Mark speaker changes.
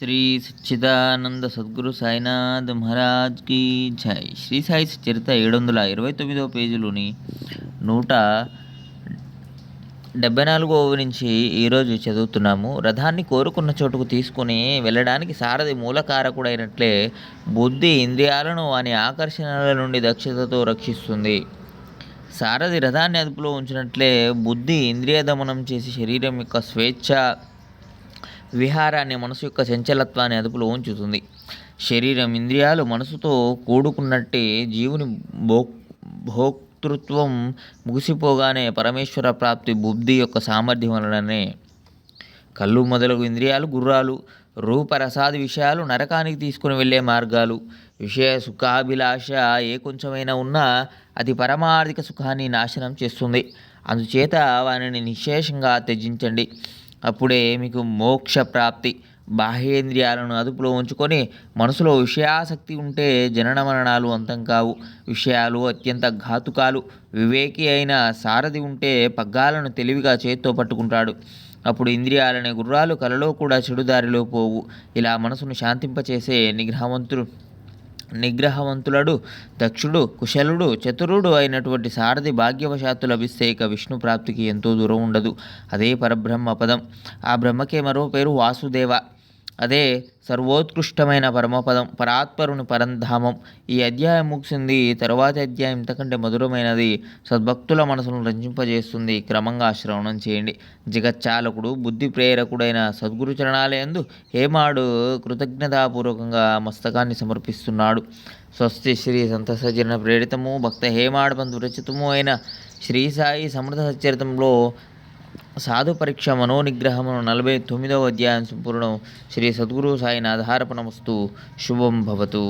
Speaker 1: శ్రీ సచ్చిదానంద సద్గురు సాయినాథ్ మహారాజ్ కి జై. శ్రీ సాయి చరిత్ర 729వ పేజీలోని 174వ నుంచి ఈరోజు చదువుతున్నాము. రథాన్ని కోరుకున్న చోటుకు తీసుకుని వెళ్ళడానికి సారథి మూలకారకుడైనట్లే బుద్ధి ఇంద్రియాలను వాని ఆకర్షణల నుండి దక్షతతో రక్షిస్తుంది. సారథి రథాన్ని అదుపులో ఉంచినట్లే బుద్ధి ఇంద్రియ దమనం చేసి శరీరం యొక్క స్వేచ్ఛ విహారాన్ని, మనసు యొక్క చంచలత్వాన్ని అదుపులో ఉంచుతుంది. శరీరం, ఇంద్రియాలు మనసుతో కూడుకున్నట్టే జీవుని భోక్తృత్వం ముగిసిపోగానే పరమేశ్వర ప్రాప్తి బుద్ధి యొక్క సామర్థ్యం వలననే. కళ్ళు మొదలగు ఇంద్రియాలు గుర్రాలు, రూపరసాది విషయాలు నరకానికి తీసుకుని వెళ్ళే మార్గాలు. విషయ సుఖాభిలాష ఏ కొంచెమైనా ఉన్నా అది పరమార్థిక సుఖాన్ని నాశనం చేస్తుంది. అందుచేత వానిని నిశ్శేషంగా త్యజించండి. అప్పుడే మీకు మోక్ష ప్రాప్తి. బాహ్యేంద్రియాలను అదుపులో ఉంచుకొని మనసులో విషయాసక్తి ఉంటే జనన మరణాలు అంతం కావు. విషయాలు అత్యంత ఘాతుకాలు. వివేకి అయిన సారథి ఉంటే పగ్గాలను తెలివిగా చేత్తో పట్టుకుంటాడు. అప్పుడు ఇంద్రియాలనే గుర్రాలు కలలో కూడా చెడుదారిలో పోవు. ఇలా మనసును శాంతింపచేసే నిగ్రహవంతులడు, దక్షుడు, కుశలుడు, చతురుడు అయినటువంటి సారథి భాగ్యవశాత్తు లభిస్తే ఇక విష్ణు ప్రాప్తికి ఎంతో దూరం ఉండదు. అదే పరబ్రహ్మ పదం. ఆ బ్రహ్మకే మరో పేరు వాసుదేవ. అదే సర్వోత్కృష్టమైన పరమపదం, పరాత్పరుని పరంధామం. ఈ అధ్యాయం ముగిసింది. తరువాతి అధ్యాయం ఇంతకంటే మధురమైనది, సద్భక్తుల మనసును రంజింపజేస్తుంది. క్రమంగా శ్రవణం చేయండి. జగచ్చాలకుడు, బుద్ధి ప్రేరకుడైన సద్గురు చరణాలయందు హేమాడు కృతజ్ఞతాపూర్వకంగా మస్తకాన్ని సమర్పిస్తున్నాడు. స్వస్తి శ్రీ సంత సజ్జన ప్రేరితము భక్త హేమాడ్ బంధు రచితము అయిన శ్రీ సాయి సమర్థ సచ్చరితంలో సాధు పరీక్ష మనోనిగ్రహము 49వ అధ్యాయం సంపూర్ణం. శ్రీ సద్గురు సాయినాథార్పణమస్తు. శుభం భవతు.